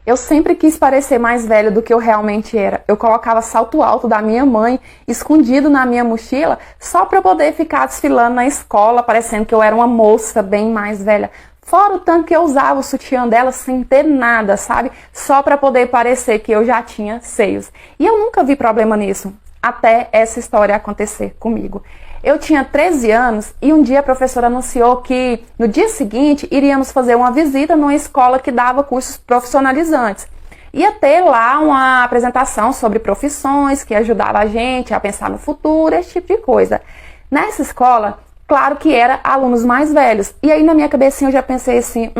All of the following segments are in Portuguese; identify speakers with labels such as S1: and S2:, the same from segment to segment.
S1: Eu sempre quis parecer mais velha do que eu realmente era. Eu colocava salto alto da minha mãe, escondido na minha mochila, só para poder ficar desfilando na escola, parecendo que eu era uma moça bem mais velha. Fora o tanto que eu usava o sutiã dela sem ter nada, sabe? Só para poder parecer que eu já tinha seios. E eu nunca vi problema nisso, até essa história acontecer comigo. Eu tinha 13 anos e um dia a professora anunciou que no dia seguinte iríamos fazer uma visita numa escola que dava cursos profissionalizantes. Ia ter lá uma apresentação sobre profissões que ajudava a gente a pensar no futuro, esse tipo de coisa. Nessa escola, claro que era alunos mais velhos. E aí na minha cabecinha eu já pensei assim,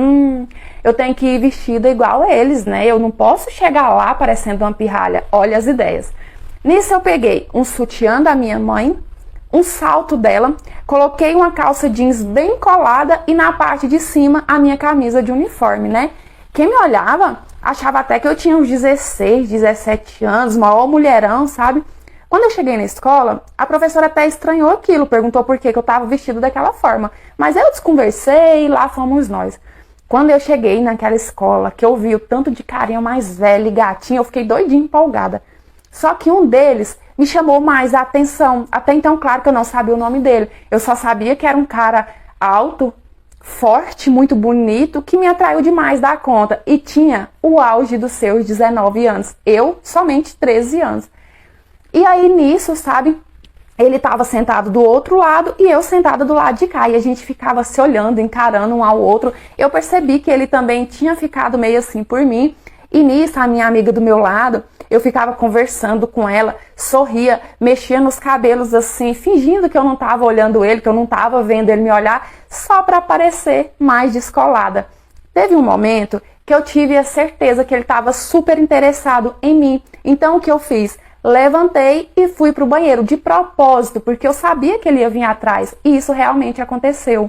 S1: eu tenho que ir vestida igual a eles, né? Eu não posso chegar lá parecendo uma pirralha. Olha as ideias. Nisso eu peguei um sutiã da minha mãe, um salto dela, coloquei uma calça jeans bem colada e na parte de cima a minha camisa de uniforme, né? Quem me olhava achava até que eu tinha uns 16, 17 anos, maior mulherão, sabe? Quando eu cheguei na escola, a professora até estranhou aquilo, perguntou por que eu tava vestido daquela forma. Mas eu desconversei e lá fomos nós. Quando eu cheguei naquela escola, que eu vi o tanto de carinha mais velho e gatinho, eu fiquei doidinha, empolgada. Só que um deles me chamou mais a atenção. Até então, claro que eu não sabia o nome dele. Eu só sabia que era um cara alto, forte, muito bonito, que me atraiu demais da conta. E tinha o auge dos seus 19 anos. Eu, somente 13 anos. E aí, nisso, sabe, ele estava sentado do outro lado e eu sentada do lado de cá. E a gente ficava se olhando, encarando um ao outro. Eu percebi que ele também tinha ficado meio assim por mim. E nisso, a minha amiga do meu lado, eu ficava conversando com ela, sorria, mexia nos cabelos assim, fingindo que eu não estava olhando ele, que eu não estava vendo ele me olhar, só para parecer mais descolada. Teve um momento que eu tive a certeza que ele estava super interessado em mim. Então o que eu fiz? Levantei e fui para o banheiro, de propósito, porque eu sabia que ele ia vir atrás. E isso realmente aconteceu.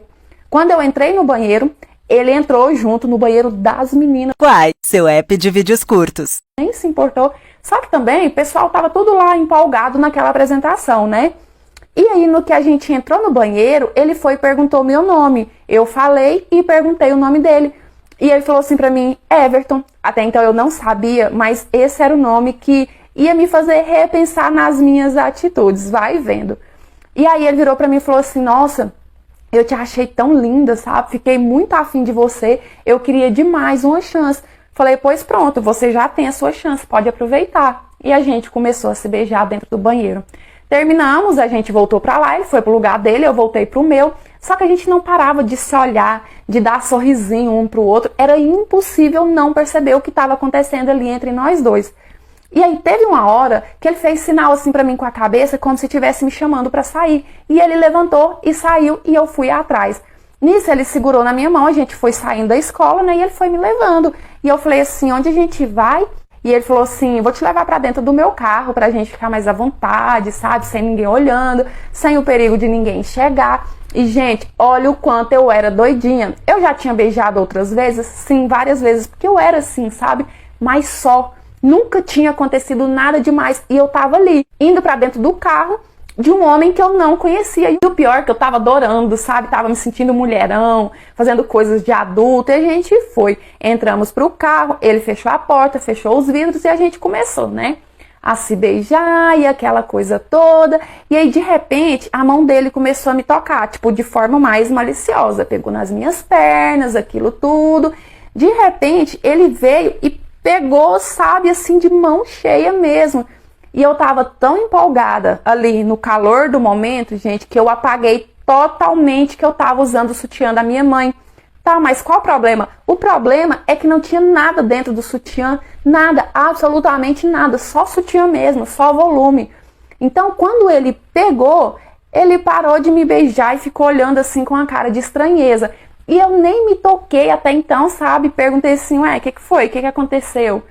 S1: Quando eu entrei no banheiro, ele entrou junto no banheiro das meninas.
S2: Quai, seu app de vídeos curtos.
S1: Nem se importou. Só que também o pessoal tava tudo lá empolgado naquela apresentação, né? E aí no que a gente entrou no banheiro, ele foi e perguntou meu nome. Eu falei e perguntei o nome dele. E ele falou assim pra mim, Everton. Até então eu não sabia, mas esse era o nome que ia me fazer repensar nas minhas atitudes. Vai vendo. E aí ele virou pra mim e falou assim, nossa, eu te achei tão linda, sabe? Fiquei muito afim de você. Eu queria demais uma chance. Falei, pois pronto, você já tem a sua chance, pode aproveitar. E a gente começou a se beijar dentro do banheiro. Terminamos, a gente voltou pra lá, ele foi pro lugar dele, eu voltei pro meu. Só que a gente não parava de se olhar, de dar sorrisinho um pro outro. Era impossível não perceber o que estava acontecendo ali entre nós dois. E aí teve uma hora que ele fez sinal assim pra mim com a cabeça, como se estivesse me chamando pra sair. E ele levantou e saiu e eu fui atrás. Nisso ele segurou na minha mão, a gente foi saindo da escola, né, e ele foi me levando. E eu falei assim, onde a gente vai? E ele falou assim, vou te levar pra dentro do meu carro pra gente ficar mais à vontade, sabe? Sem ninguém olhando, sem o perigo de ninguém chegar. E gente, olha o quanto eu era doidinha. Eu já tinha beijado outras vezes, sim, várias vezes, porque eu era assim, sabe? Mas só, nunca tinha acontecido nada demais. E eu tava ali, indo pra dentro do carro, de um homem que eu não conhecia. E o pior, que eu tava adorando, sabe? Tava me sentindo mulherão, fazendo coisas de adulto. E a gente foi. Entramos pro carro, ele fechou a porta, fechou os vidros e a gente começou, né? A se beijar e aquela coisa toda. E aí, de repente, a mão dele começou a me tocar, tipo, de forma mais maliciosa. Pegou nas minhas pernas, aquilo tudo. De repente, ele veio e pegou, sabe, assim, de mão cheia mesmo. E eu tava tão empolgada ali no calor do momento, gente, que eu apaguei totalmente que eu tava usando o sutiã da minha mãe. Tá, mas qual o problema? O problema é que não tinha nada dentro do sutiã, nada, absolutamente nada, só sutiã mesmo, só volume. Então, quando ele pegou, ele parou de me beijar e ficou olhando assim com a cara de estranheza. E eu nem me toquei até então, sabe? Perguntei assim, ué, o que foi? O que aconteceu?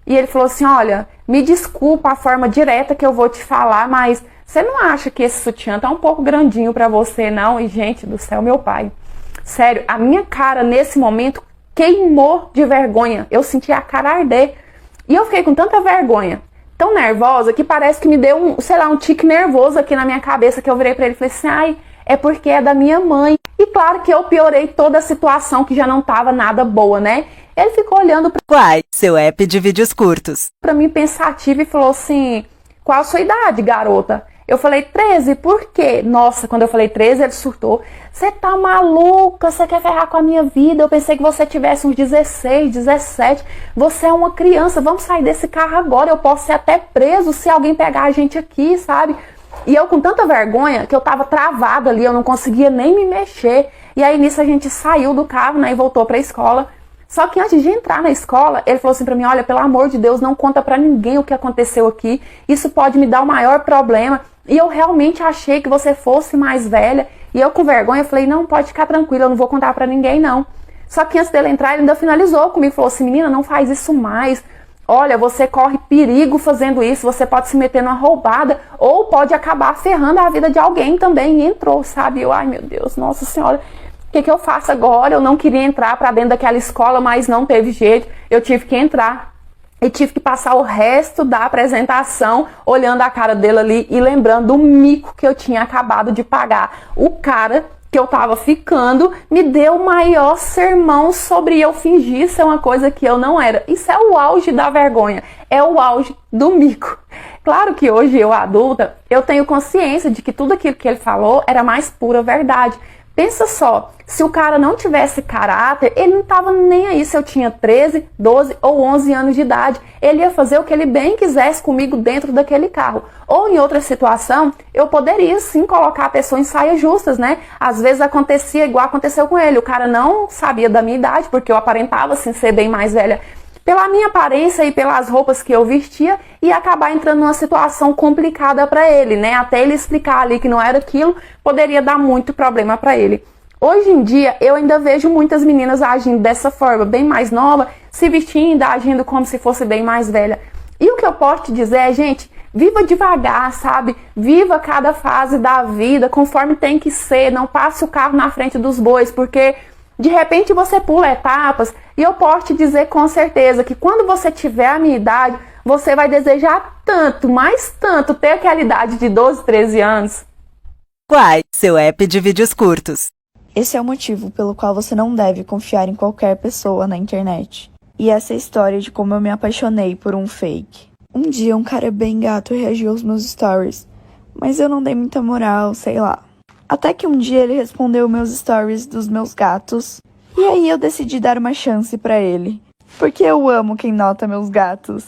S1: E ele falou assim, olha, me desculpa a forma direta que eu vou te falar, mas você não acha que esse sutiã tá um pouco grandinho pra você, não? E, gente do céu, meu pai. Sério, a minha cara nesse momento queimou de vergonha. Eu senti a cara arder. E eu fiquei com tanta vergonha, tão nervosa, que parece que me deu um tique nervoso aqui na minha cabeça, que eu virei pra ele e falei assim, ai, é porque é da minha mãe. E claro que eu piorei toda a situação que já não estava nada boa, né? Ele ficou olhando
S2: Quai, seu app de vídeos curtos.
S1: para mim pensativo e falou assim: qual a sua idade, garota? Eu falei 13, por quê? Nossa, quando eu falei 13, ele surtou. Você tá maluca? Você quer ferrar com a minha vida? Eu pensei que você tivesse uns 16, 17. Você é uma criança, vamos sair desse carro agora. Eu posso ser até preso se alguém pegar a gente aqui, sabe? E eu com tanta vergonha que eu tava travada ali, eu não conseguia nem me mexer. E aí nisso a gente saiu do carro, né, e voltou pra escola. Só que antes de entrar na escola, ele falou assim pra mim: olha, pelo amor de Deus, não conta pra ninguém o que aconteceu aqui. Isso pode me dar o maior problema. E eu realmente achei que você fosse mais velha. E eu com vergonha falei: não, pode ficar tranquila, eu não vou contar pra ninguém não. Só que antes dele entrar, ele ainda finalizou comigo, falou assim: menina, não faz isso mais. Olha, você corre perigo fazendo isso, você pode se meter numa roubada ou pode acabar ferrando a vida de alguém também. E entrou, sabe? Eu, ai meu Deus, nossa senhora, o que eu faço agora? Eu não queria entrar pra dentro daquela escola, mas não teve jeito, eu tive que entrar. E tive que passar o resto da apresentação olhando a cara dele ali e lembrando do mico que eu tinha acabado de pagar. O cara que eu tava ficando me deu o maior sermão sobre eu fingir ser uma coisa que eu não era. Isso é o auge da vergonha, é o auge do mico. Claro que hoje eu, adulta, eu tenho consciência de que tudo aquilo que ele falou era mais pura verdade. Pensa só, se o cara não tivesse caráter, ele não tava nem aí se eu tinha 13, 12 ou 11 anos de idade. Ele ia fazer o que ele bem quisesse comigo dentro daquele carro. Ou em outra situação, eu poderia sim colocar a pessoa em saias justas, né? Às vezes acontecia igual aconteceu com ele. O cara não sabia da minha idade, porque eu aparentava assim ser bem mais velha pela minha aparência e pelas roupas que eu vestia, e acabar entrando numa situação complicada para ele, né? Até ele explicar ali que não era aquilo, poderia dar muito problema para ele. Hoje em dia, eu ainda vejo muitas meninas agindo dessa forma, bem mais nova, se vestindo, agindo como se fosse bem mais velha. E o que eu posso te dizer é, gente, viva devagar, sabe? Viva cada fase da vida conforme tem que ser, não passe o carro na frente dos bois, porque de repente você pula etapas, e eu posso te dizer com certeza que quando você tiver a minha idade, você vai desejar tanto, mais tanto, ter aquela idade de 12, 13 anos.
S2: Quai, seu app de vídeos curtos.
S3: Esse é o motivo pelo qual você não deve confiar em qualquer pessoa na internet. E essa é a história de como eu me apaixonei por um fake. Um dia um cara bem gato reagiu aos meus stories, mas eu não dei muita moral, sei lá. Até que um dia ele respondeu meus stories dos meus gatos, e aí eu decidi dar uma chance pra ele, porque eu amo quem nota meus gatos.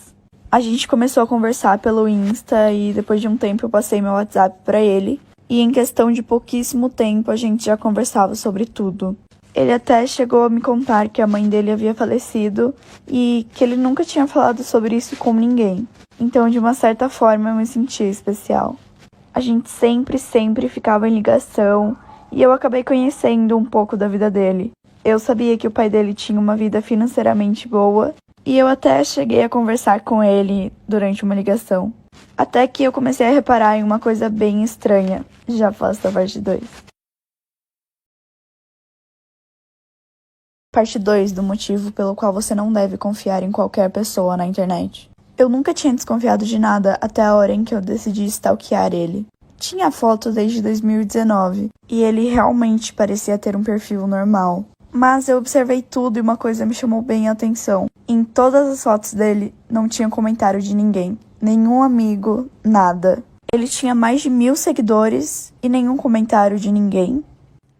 S3: A gente começou a conversar pelo Insta e depois de um tempo eu passei meu WhatsApp pra ele, e em questão de pouquíssimo tempo a gente já conversava sobre tudo. Ele até chegou a me contar que a mãe dele havia falecido e que ele nunca tinha falado sobre isso com ninguém. Então, de uma certa forma, eu me sentia especial. A gente sempre ficava em ligação e eu acabei conhecendo um pouco da vida dele. Eu sabia que o pai dele tinha uma vida financeiramente boa e eu até cheguei a conversar com ele durante uma ligação. Até que eu comecei a reparar em uma coisa bem estranha. Já faço a parte 2. Parte 2 do motivo pelo qual você não deve confiar em qualquer pessoa na internet. Eu nunca tinha desconfiado de nada até a hora em que eu decidi stalkear ele. Tinha foto desde 2019 e ele realmente parecia ter um perfil normal. Mas eu observei tudo e uma coisa me chamou bem a atenção. Em todas as fotos dele não tinha comentário de ninguém. Nenhum amigo, nada. Ele tinha mais de 1000 seguidores e nenhum comentário de ninguém.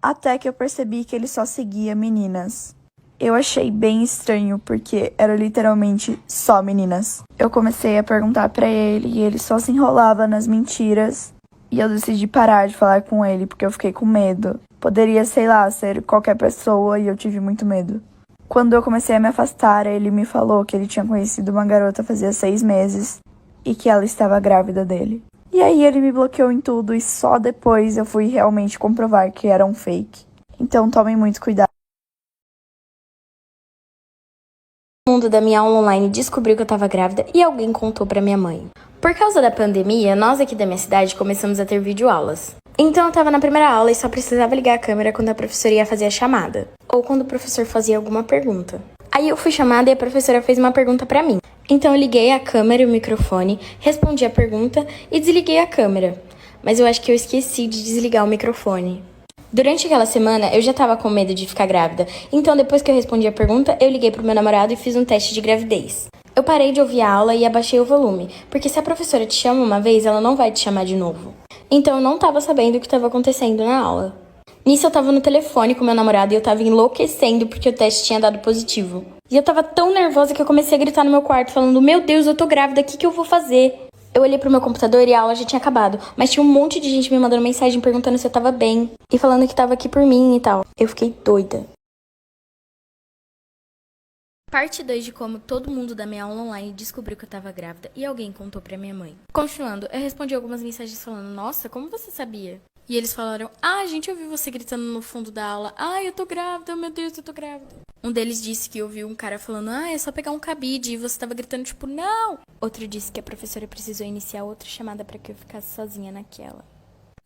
S3: Até que eu percebi que ele só seguia meninas. Eu achei bem estranho, porque era literalmente só meninas. Eu comecei a perguntar pra ele e ele só se enrolava nas mentiras. E eu decidi parar de falar com ele, porque eu fiquei com medo. Poderia, sei lá, ser qualquer pessoa e eu tive muito medo. Quando eu comecei a me afastar, ele me falou que ele tinha conhecido uma garota fazia 6 meses e que ela estava grávida dele. E aí ele me bloqueou em tudo e só depois eu fui realmente comprovar que era um fake. Então tomem muito cuidado.
S4: O mundo da minha aula online descobriu que eu tava grávida e alguém contou pra minha mãe. Por causa da pandemia, nós aqui da minha cidade começamos a ter videoaulas. Então eu tava na primeira aula e só precisava ligar a câmera quando a professora ia fazer a chamada, ou quando o professor fazia alguma pergunta. Aí eu fui chamada e a professora fez uma pergunta pra mim. Então eu liguei a câmera e o microfone, respondi a pergunta e desliguei a câmera. Mas eu acho que eu esqueci de desligar o microfone. Durante aquela semana, eu já tava com medo de ficar grávida, então depois que eu respondi a pergunta, eu liguei pro meu namorado e fiz um teste de gravidez. Eu parei de ouvir a aula e abaixei o volume, porque se a professora te chama uma vez, ela não vai te chamar de novo. Então eu não tava sabendo o que estava acontecendo na aula. Nisso eu tava no telefone com meu namorado e eu tava enlouquecendo porque o teste tinha dado positivo. E eu tava tão nervosa que eu comecei a gritar no meu quarto falando: meu Deus, eu tô grávida, o que eu vou fazer? Eu olhei pro meu computador e a aula já tinha acabado, mas tinha um monte de gente me mandando mensagem perguntando se eu tava bem e falando que tava aqui por mim e tal. Eu fiquei doida. Parte 2 de como todo mundo da minha aula online descobriu que eu tava grávida e alguém contou pra minha mãe. Continuando, eu respondi algumas mensagens falando: nossa, como você sabia? E eles falaram: ah, gente, eu ouvi você gritando no fundo da aula: ai, eu tô grávida, meu Deus, eu tô grávida. Um deles disse que ouviu um cara falando: ah, é só pegar um cabide, e você tava gritando tipo: não. Outro disse que a professora precisou iniciar outra chamada pra que eu ficasse sozinha naquela.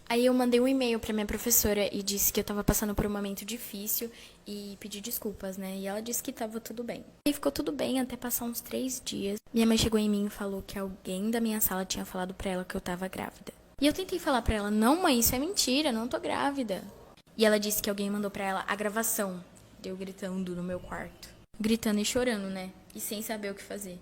S4: Aí eu mandei um e-mail pra minha professora e disse que eu tava passando por um momento difícil e pedi desculpas, né? E ela disse que tava tudo bem. E ficou tudo bem até passar uns 3 dias. Minha mãe chegou em mim e falou que alguém da minha sala tinha falado pra ela que eu tava grávida. E eu tentei falar pra ela: não, mãe, isso é mentira, não tô grávida. E ela disse que alguém mandou pra ela a gravação de eu gritando no meu quarto. Gritando e chorando, né? E sem saber o que fazer.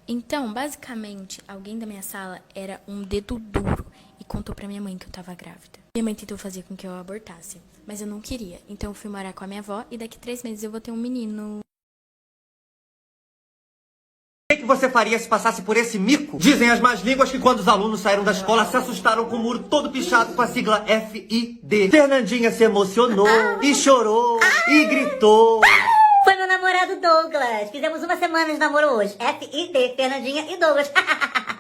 S4: Então, basicamente, alguém da minha sala era um dedo duro e contou pra minha mãe que eu tava grávida. Minha mãe tentou fazer com que eu abortasse, mas eu não queria. Então eu fui morar com a minha avó e daqui 3 meses eu vou ter um menino.
S5: O que você faria se passasse por esse mico? Dizem as más línguas que quando os alunos saíram da escola se assustaram com o muro todo pichado com a sigla FID. Fernandinha se emocionou e chorou e gritou.
S6: Foi meu namorado Douglas. Fizemos 1 semana de namoro hoje. FID, Fernandinha e Douglas.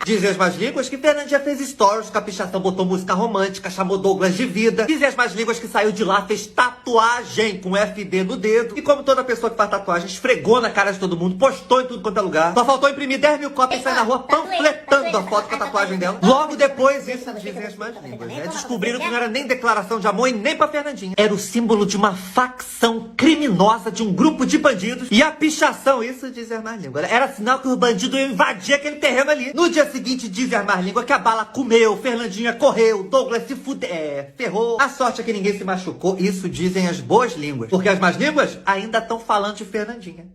S5: Dizem as más línguas que Fernandinha fez stories com a pichação, botou música romântica, chamou Douglas de vida. Dizem as más línguas que saiu de lá, fez tatuagem com FD no dedo. E como toda pessoa que faz tatuagem, esfregou na cara de todo mundo, postou em tudo quanto é lugar. Só faltou imprimir 10 mil cópias e sair na rua panfletando a foto com a tatuagem dela. Logo depois, isso dizem as más línguas, né? Descobriram que não era nem declaração de amor e nem pra Fernandinha. Era o símbolo de uma facção criminosa, de um grupo de bandidos. E a pichação, isso dizem as más línguas, era sinal que os bandidos iam invadir aquele terreno ali. No dia seguinte, dizem as más línguas que a bala comeu, Fernandinha correu, Douglas se ferrou. A sorte é que ninguém se machucou, isso dizem as boas línguas. Porque as más línguas ainda estão falando de Fernandinha.